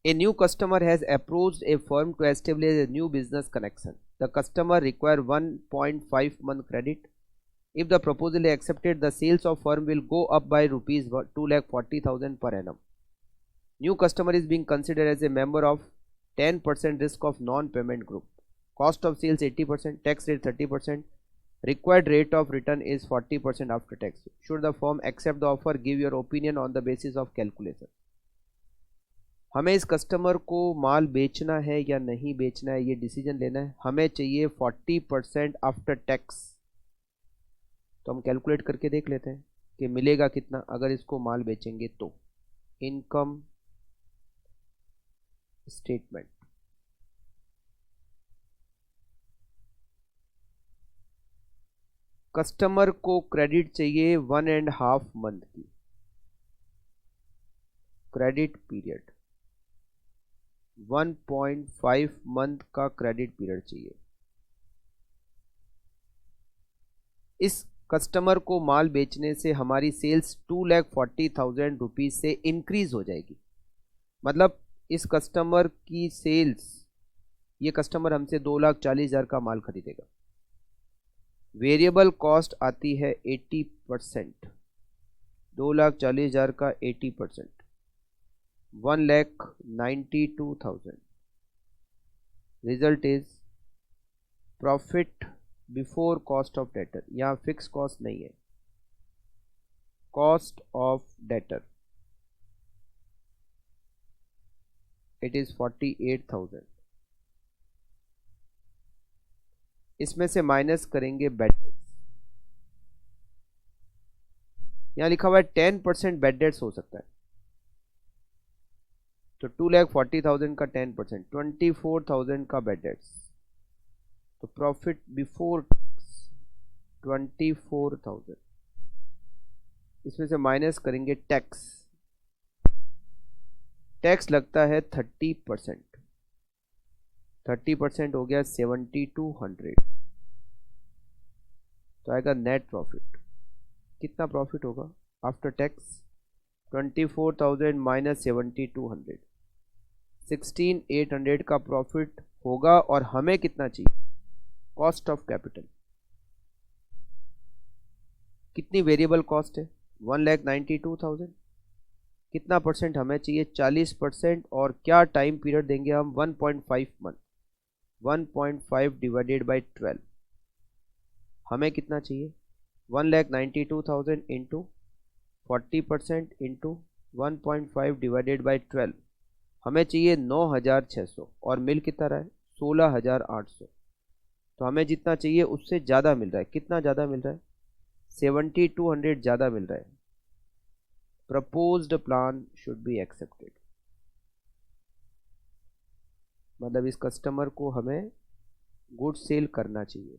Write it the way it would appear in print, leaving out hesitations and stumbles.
A new customer has approached a firm to establish a new business connection. The customer require 1.5 month credit. If the proposal is accepted, the sales of firm will go up by rupees 2,40,000 per annum. New customer is being considered as a member of 10% risk of non-payment group. Cost of sales 80%, tax rate 30%. Required rate of return is 40% after tax. Should the firm accept the offer? Give your opinion on the basis of calculation. हमें इस customer को माल बेचना है या नहीं बेचना है, ये डिसीजन लेना है. हमें चाहिए 40% आफ्टर टैक्स. तो हम कैलकुलेट करके देख लेते हैं कि मिलेगा कितना अगर इसको माल बेचेंगे तो. Income statement. कस्टमर को क्रेडिट चाहिए 1.5 मंथ की क्रेडिट पीरियड. 1.5 मंथ का क्रेडिट पीरियड चाहिए. इस कस्टमर को माल बेचने से हमारी सेल्स 2,40,000 रुपीज से इंक्रीज हो जाएगी. मतलब इस कस्टमर की सेल्स, ये कस्टमर हमसे 2,40,000 का माल खरीदेगा. वेरिएबल कॉस्ट आती है 80%. 2,40,000 का 80%, 1,92,000. Result is profit before cost of debtor. यहाँ फिक्स कॉस्ट नहीं है. Cost of debtor it is 48,000. इसमें से माइनस करेंगे बैड डेट्स. यहाँ लिखा हुआ है 10% बैड डेट्स हो सकता है. तो 2,40,000 का 10%, 24,000 का बैड डेट्स. तो प्रॉफिट बिफोर 24,000. इसमें से माइनस करेंगे टैक्स. टैक्स लगता है 30%. 30% हो गया 7,200. तो आएगा नेट प्रॉफिट. कितना प्रॉफिट होगा आफ्टर टैक्स? 24,000 माइनस 7,200, 16,800 का प्रॉफिट होगा. और हमें कितना चाहिए? Cost of capital. कितनी वेरिएबल कॉस्ट है? 1,92,000. कितना परसेंट हमें चाहिए? 40%. और क्या टाइम पीरियड देंगे हम? 1.5 मंथ. 1.5 divided by 12. हमें कितना चाहिए? 1,92,000 इंटू 40% इंटू 1.5 डिवाइडेड बाई 12. हमें चाहिए 9,600. और मिल कितना रहा है? 16,800. तो हमें जितना चाहिए उससे ज़्यादा मिल रहा है. कितना ज़्यादा मिल रहा है? 7,200 ज़्यादा मिल रहा है. Proposed plan should be accepted. मतलब इस कस्टमर को हमें गुड सेल करना चाहिए.